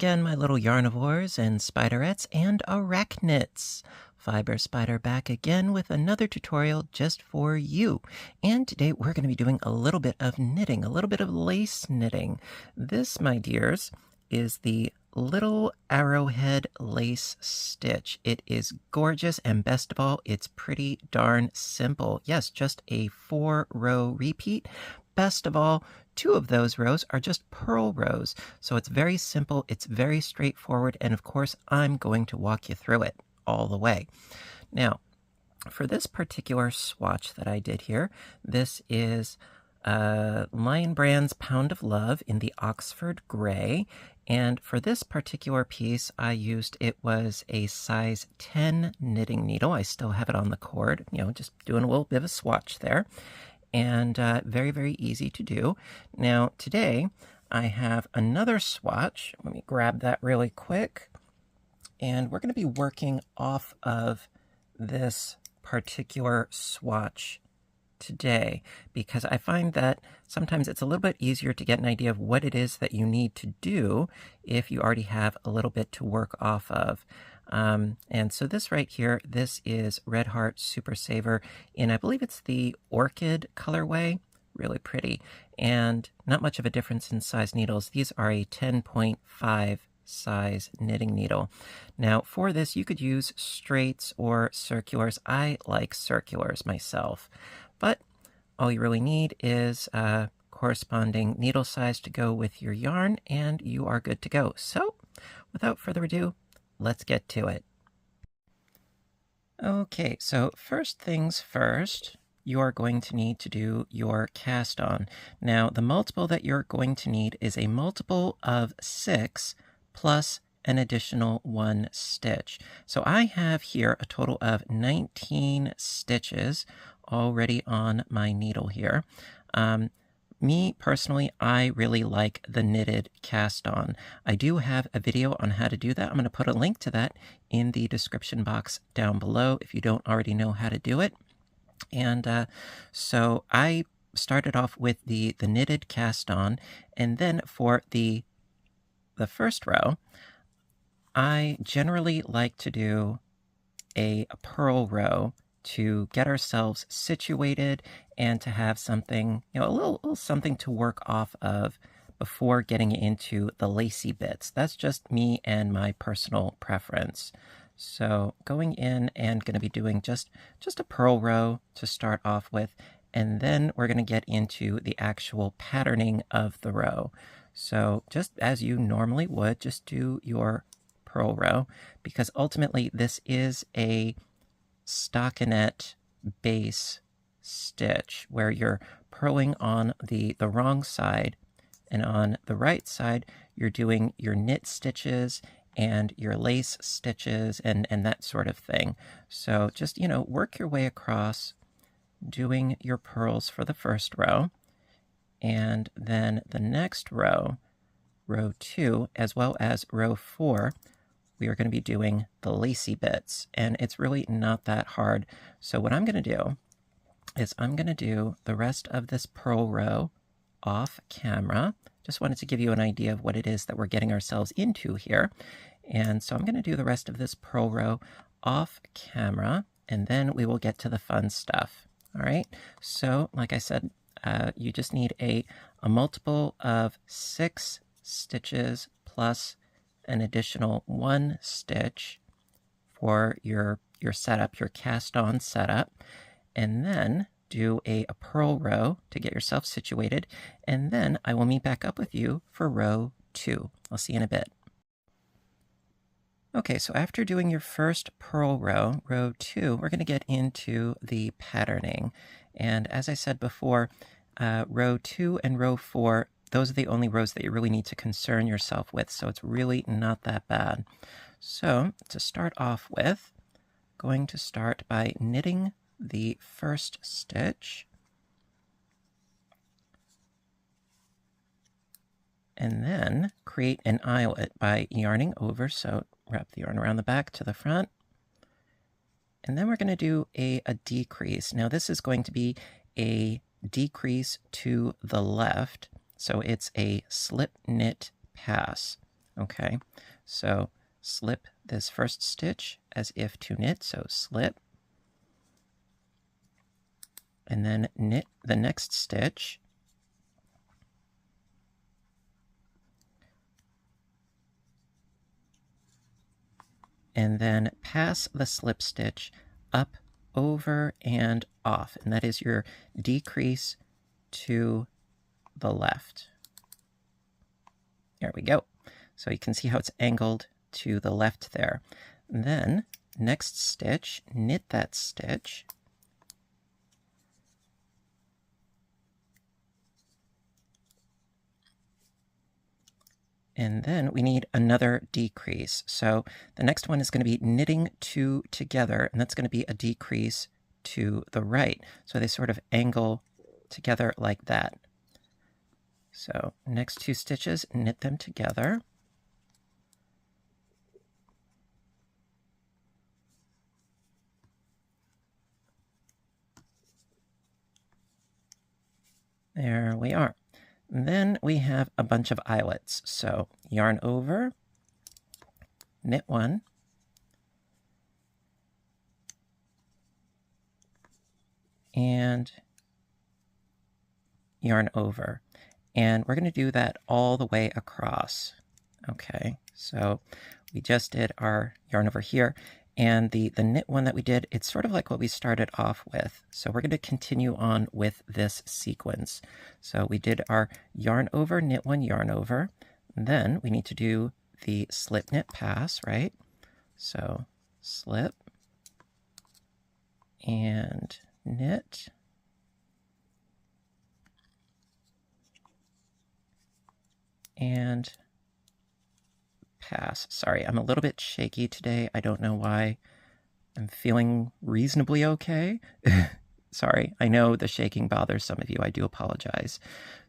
again, my little yarnivores and spiderettes and arachnids. Fiber Spider back again with another tutorial just for you. And today we're going to be doing a little bit of knitting, a little bit of lace knitting. This, my dears, is the little Arrowhead lace stitch. It is gorgeous, and best of all, it's pretty darn simple. Yes, just a 4-row repeat. Best of all, 2 of those rows are just purl rows. So it's very simple, it's very straightforward, and of course, I'm going to walk you through it all the way. Now, for this particular swatch that I did here, this is Lion Brand's Pound of Love in the Oxford Gray. And for this particular piece, I used, it was a size 10 knitting needle. I still have it on the cord, just doing a little bit of a swatch there. And very, very easy to do. Now, today, I have another swatch. Let me grab that really quick. And we're going to be working off of this particular swatch today, because I find that sometimes it's a little bit easier to get an idea of what it is that you need to do if you already have a little bit to work off of. And so this right here, this is Red Heart Super Saver in, I believe it's the Orchid colorway. Really pretty, and not much of a difference in size needles. These are a 10.5 size knitting needle. Now for this, you could use straights or circulars. I like circulars myself, but all you really need is corresponding needle size to go with your yarn, and you are good to go. So without further ado, let's get to it. Okay, so first things first, you are going to need to do your cast on. Now the multiple that you're going to need is a multiple of 6 plus an additional 1 stitch. So I have here a total of 19 stitches already on my needle here. Me personally, I really like the knitted cast on. I do have a video on how to do that. I'm going to put a link to that in the description box down below if you don't already know how to do it. And so I started off with the knitted cast on, and then for the first row, I generally like to do a purl row to get ourselves situated and to have something, a little something to work off of before getting into the lacy bits. That's just me and my personal preference. So going in and going to be doing just a purl row to start off with, and then we're going to get into the actual patterning of the row. So just as you normally would, just do your purl row, because ultimately this is a stockinette base stitch where you're purling on the wrong side, and on the right side you're doing your knit stitches and your lace stitches and that sort of thing. So just, work your way across doing your purls for the first row, and then the next row, row 2, as well as row 4, we are going to be doing the lacy bits, and it's really not that hard. So what I'm going to do is I'm going to do the rest of this purl row off camera. Just wanted to give you an idea of what it is that we're getting ourselves into here. And so I'm going to do the rest of this purl row off camera, and then we will get to the fun stuff. All right, so like I said, you just need a multiple of 6 stitches plus an additional 1 stitch for your setup, your cast on setup, and then do a purl row to get yourself situated, and then I will meet back up with you for row 2. I'll see you in a bit. Okay, so after doing your first purl row, row 2, we're going to get into the patterning. And as I said before, row 2 and row 4, those are the only rows that you really need to concern yourself with, so it's really not that bad. So to start off with, going to start by knitting the first stitch, and then create an eyelet by yarning over. So wrap the yarn around the back to the front, and then we're going to do a decrease. Now this is going to be a decrease to the left, so it's a slip knit pass. Okay, so slip this first stitch as if to knit, so slip, and then knit the next stitch, and then pass the slip stitch up, over, and off, and that is your decrease to the left. There we go. So you can see how it's angled to the left there. And then next stitch, knit that stitch, and then we need another decrease. So the next one is going to be knitting two together, and that's going to be a decrease to the right. So they sort of angle together like that. So next two stitches, knit them together. There we are. And then we have a bunch of eyelets. So yarn over, knit one, and yarn over. And we're going to do that all the way across. Okay, so we just did our yarn over here. And the knit one that we did, it's sort of like what we started off with. So we're going to continue on with this sequence. So we did our yarn over, knit one, yarn over. Then we need to do the slip knit pass, right? So slip and knit. And pass. Sorry, I'm a little bit shaky today. I don't know why. I'm feeling reasonably okay. Sorry, I know the shaking bothers some of you. I do apologize.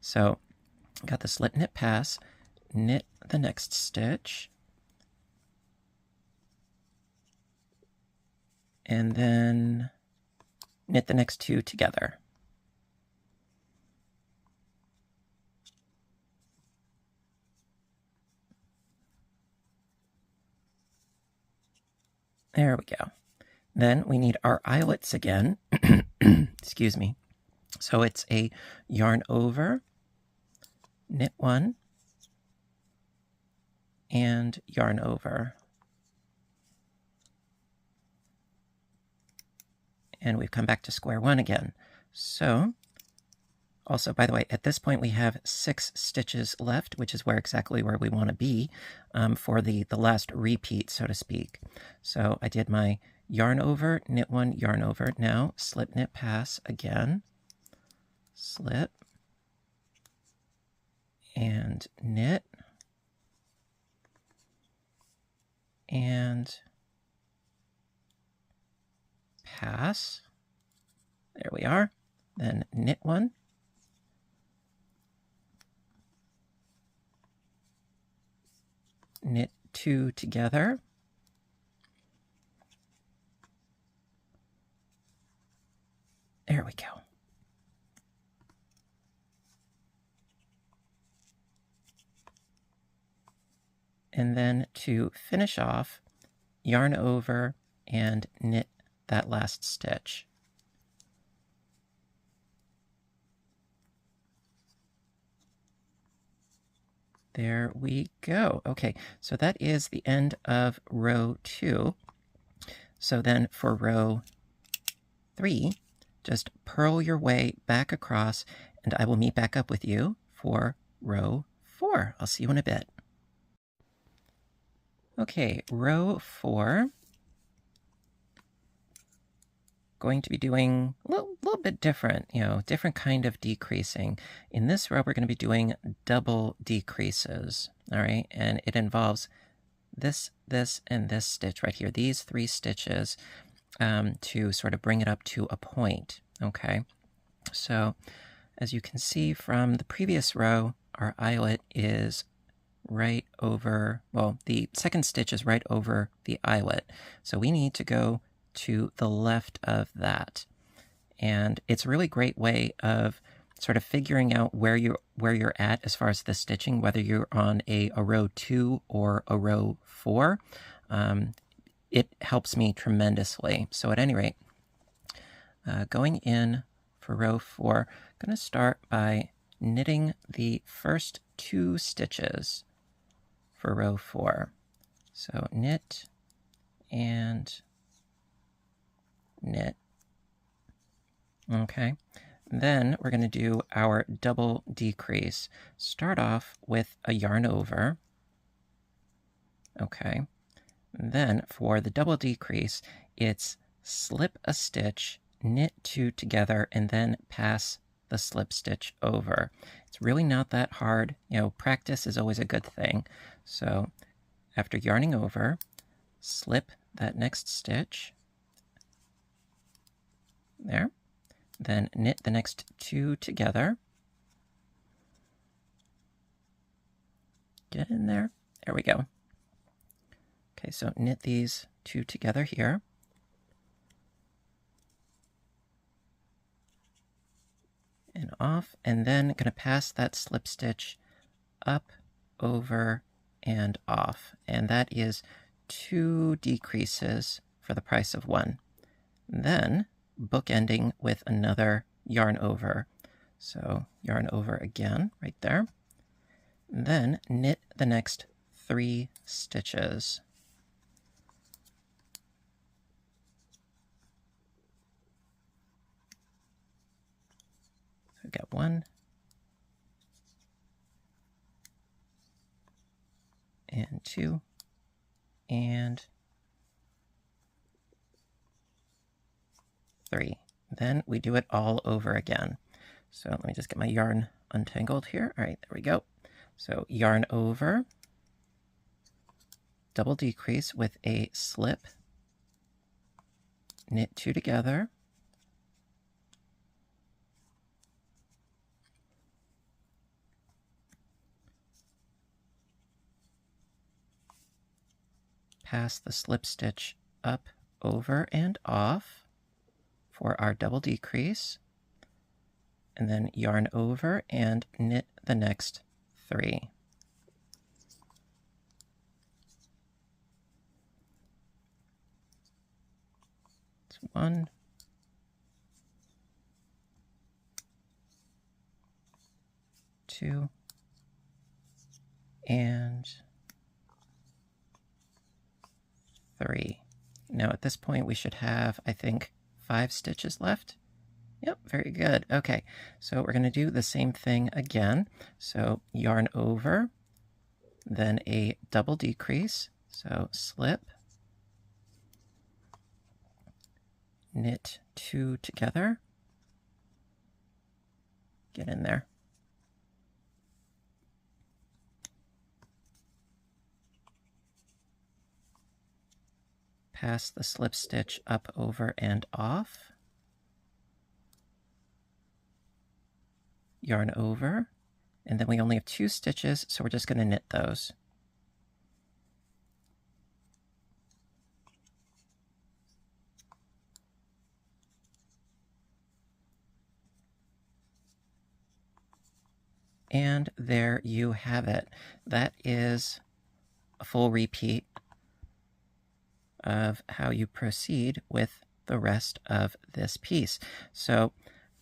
So, got the slip knit pass, knit the next stitch, and then knit the next two together. There we go. Then we need our eyelets again. Excuse me. So it's a yarn over, knit one, and yarn over. And we've come back to square one again. So, also, by the way, at this point we have 6 stitches left, which is exactly where we want to be for the last repeat, so to speak. So I did my yarn over, knit one, yarn over. Now slip knit pass again, slip, and knit, and pass. There we are. Then knit one, knit two together, there we go. And then to finish off, yarn over and knit that last stitch. There we go. Okay, so that is the end of row 2. So then for row 3, just purl your way back across, and I will meet back up with you for row 4. I'll see you in a bit. Okay, row 4. Going to be doing a little bit different, different kind of decreasing. In this row, we're going to be doing double decreases, all right? And it involves this, and this stitch right here, these 3 stitches to sort of bring it up to a point, okay? So as you can see from the previous row, our eyelet is right over, well, the second stitch is right over the eyelet. So we need to go to the left of that. And it's a really great way of sort of figuring out where you're at as far as the stitching, whether you're on a row 2 or a row 4, it helps me tremendously. So at any rate, going in for row 4, I'm going to start by knitting the first 2 stitches for row 4. So knit and knit. Okay. Then we're going to do our double decrease. Start off with a yarn over. Okay. Then for the double decrease, it's slip a stitch, knit 2 together, and then pass the slip stitch over. It's really not that hard. You know, practice is always a good thing. So after yarning over, slip that next stitch. There. Then knit the next 2 together. Get in there. There we go. Okay, so knit these 2 together here. And off, and then going to pass that slip stitch up, over, and off. And that is 2 decreases for the price of 1. Then bookending with another yarn over. So yarn over again right there. Then knit the next 3 stitches. So we've got 1 and 2 and 3. Then we do it all over again. So let me just get my yarn untangled here. All right, there we go. So yarn over, double decrease with a slip, knit 2 together, pass the slip stitch up, over, and off for our double decrease, and then yarn over and knit the next 3. It's 1, 2, and 3. Now at this point we should have, I think, 5 stitches left. Yep, very good. Okay, so we're going to do the same thing again. So yarn over, then a double decrease. So slip, knit 2 together, get in there. Pass the slip stitch up, over, and off. Yarn over, and then we only have 2 stitches, so we're just going to knit those. And there you have it. That is a full repeat of how you proceed with the rest of this piece. So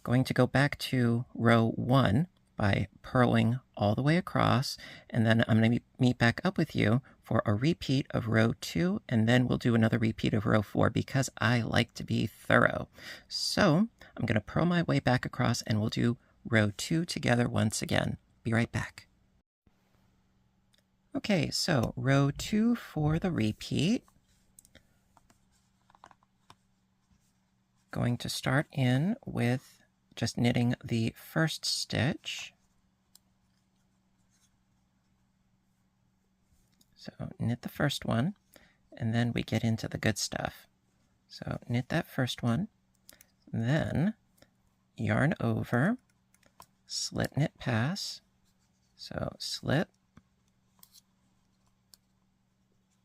going to go back to row 1 by purling all the way across, and then I'm going to meet back up with you for a repeat of row 2, and then we'll do another repeat of row 4 because I like to be thorough. So I'm going to purl my way back across, and we'll do row 2 together once again. Be right back. Okay, so row 2 for the repeat. Going to start in with just knitting the first stitch. So knit the first one, and then we get into the good stuff. So knit that first one, then yarn over, slip knit pass. So slip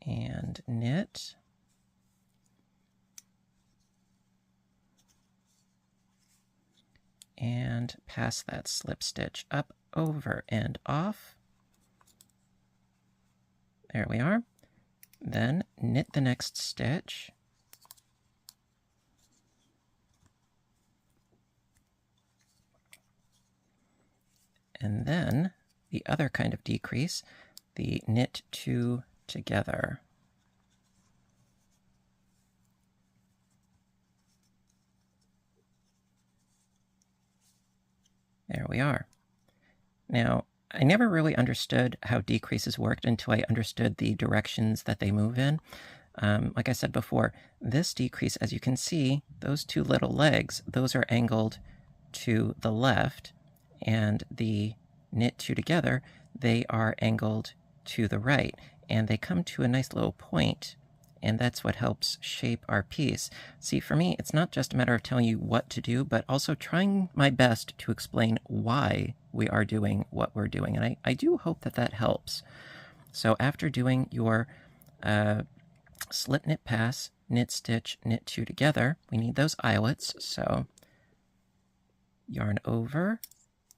and knit, and pass that slip stitch up, over, and off. There we are. Then knit the next stitch. And then the other kind of decrease, the knit two together. There we are. Now, I never really understood how decreases worked until I understood the directions that they move in. Like I said before, this decrease, as you can see, those two little legs, those are angled to the left, and the knit two together, they are angled to the right, and they come to a nice little point, and that's what helps shape our piece. See, for me, it's not just a matter of telling you what to do, but also trying my best to explain why we are doing what we're doing, and I do hope that that helps. So after doing your slip knit pass, knit stitch, knit two together, we need those eyelets, so yarn over,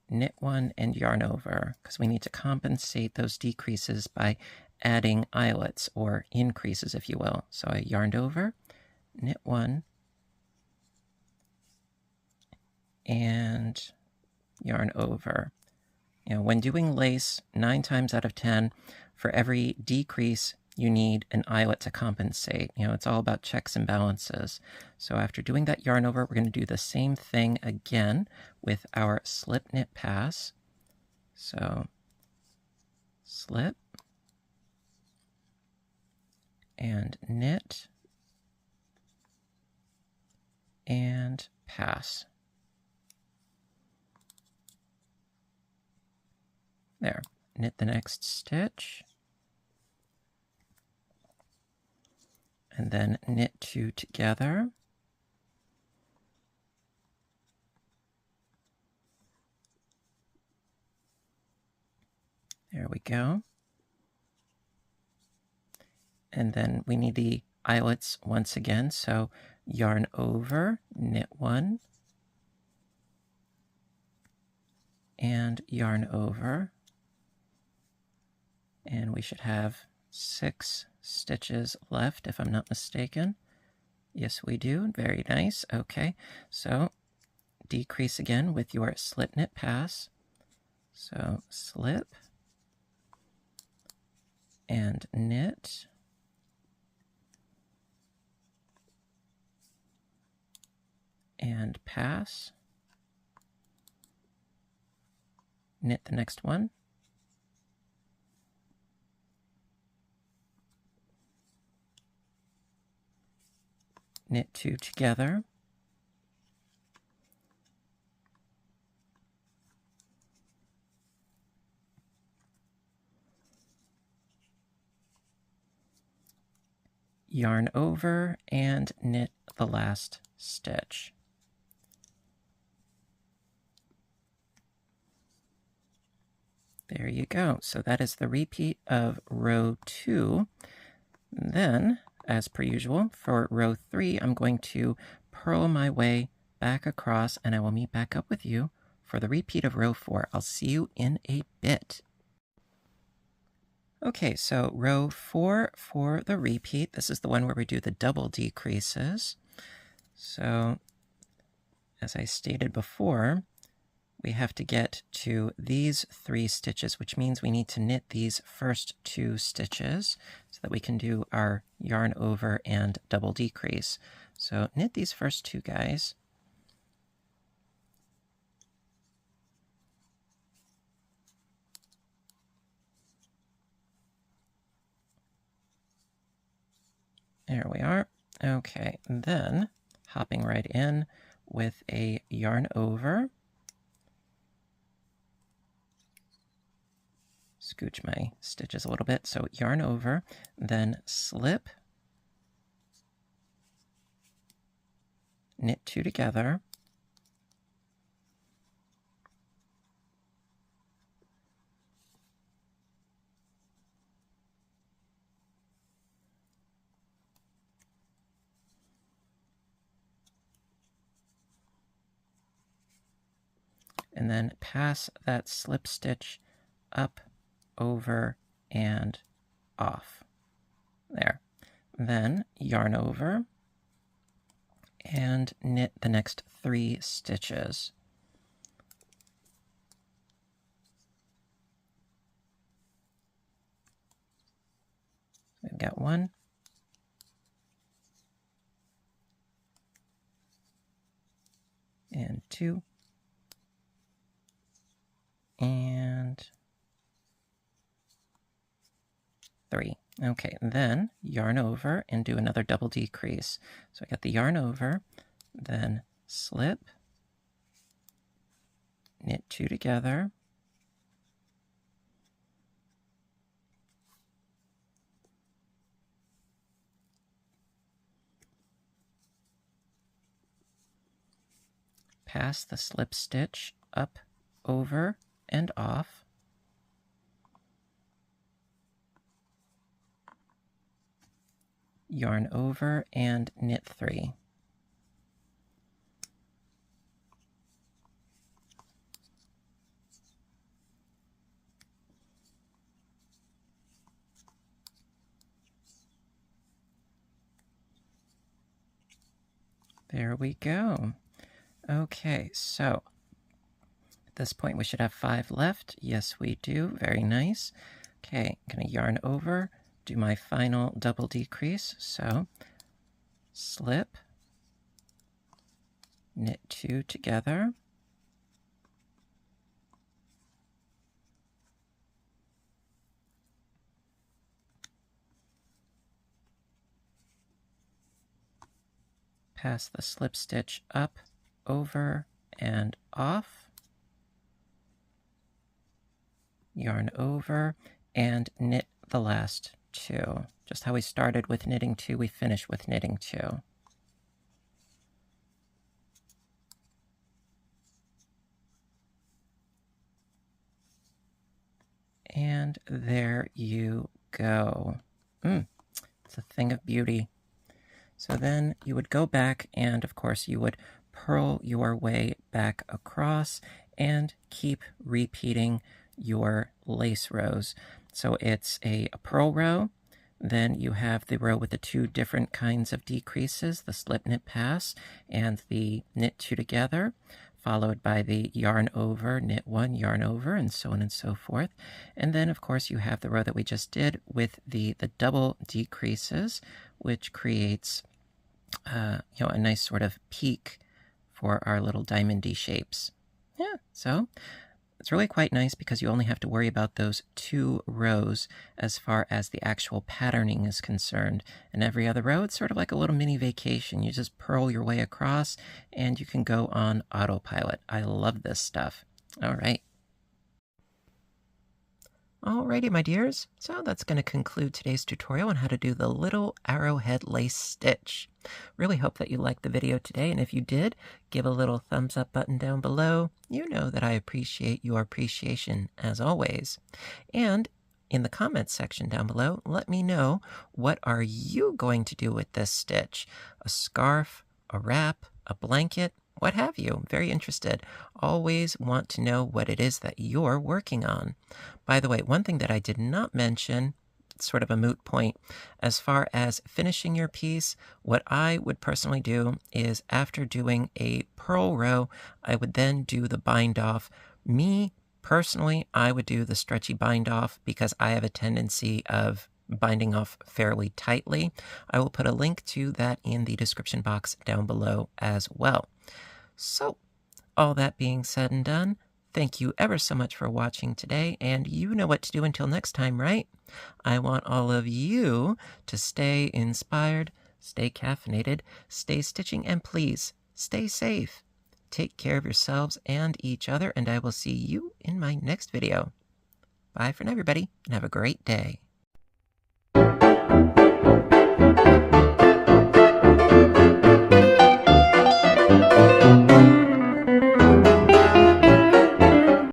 knit one, and yarn over, because we need to compensate those decreases by adding eyelets, or increases, if you will. So I yarned over, knit one, and yarn over. You know, when doing lace, 9 times out of 10, for every decrease, you need an eyelet to compensate. You know, it's all about checks and balances. So after doing that yarn over, we're going to do the same thing again with our slip knit pass. So slip and knit and pass. There, knit the next stitch, and then knit two together. There we go. And then we need the eyelets once again, so yarn over, knit one, and yarn over. And we should have 6 stitches left, if I'm not mistaken. Yes, we do. Very nice. Okay, so decrease again with your slip knit pass. So slip and knit, and pass. Knit the next one. Knit two together. Yarn over and knit the last stitch. There you go. So that is the repeat of row 2. Then, as per usual, for row 3, I'm going to purl my way back across, and I will meet back up with you for the repeat of row 4. I'll see you in a bit. Okay, so row 4 for the repeat. This is the one where we do the double decreases. So, as I stated before, we have to get to these 3 stitches, which means we need to knit these first 2 stitches so that we can do our yarn over and double decrease. So knit these first 2 guys. There we are. Okay, and then hopping right in with a yarn over. Scooch my stitches a little bit. So yarn over, then slip, knit 2 together, and then pass that slip stitch up, over, and off. There. Then yarn over and knit the next 3 stitches. We've got 1, and 2, and 3. Okay, then yarn over and do another double decrease. So I got the yarn over, then slip, knit 2 together, pass the slip stitch up, over, and off, yarn over and knit 3. There we go. Okay, so at this point we should have 5 left. Yes, we do. Very nice. Okay, I'm going to yarn over, do my final double decrease. So slip, knit 2 together, pass the slip stitch up, over, and off, yarn over, and knit the last 2. Just how we started with knitting 2, we finish with knitting 2. And there you go. It's a thing of beauty. So then you would go back and, of course, you would purl your way back across and keep repeating your lace rows. So it's a purl row, then you have the row with the 2 different kinds of decreases, the slip knit pass and the knit 2 together, followed by the yarn over, knit 1, yarn over, and so on and so forth. And then, of course, you have the row that we just did with the double decreases, which creates a nice sort of peak for our little diamond-y shapes. Yeah, so it's really quite nice because you only have to worry about those 2 rows as far as the actual patterning is concerned. And every other row, it's sort of like a little mini vacation. You just purl your way across and you can go on autopilot. I love this stuff. All right. Alrighty, my dears, so that's going to conclude today's tutorial on how to do the little arrowhead lace stitch. Really hope that you liked the video today, and if you did, give a little thumbs up button down below. You know that I appreciate your appreciation, as always. And in the comments section down below, let me know, what are you going to do with this stitch? A scarf, a wrap, a blanket, what have you? I'm very interested. Always want to know what it is that you're working on. By the way, one thing that I did not mention, sort of a moot point, as far as finishing your piece, what I would personally do is after doing a purl row, I would then do the bind off. Me, personally, I would do the stretchy bind off because I have a tendency of binding off fairly tightly. I will put a link to that in the description box down below as well. So, all that being said and done, thank you ever so much for watching today, and you know what to do until next time, right? I want all of you to stay inspired, stay caffeinated, stay stitching, and please, stay safe. Take care of yourselves and each other, and I will see you in my next video. Bye for now, everybody, and have a great day.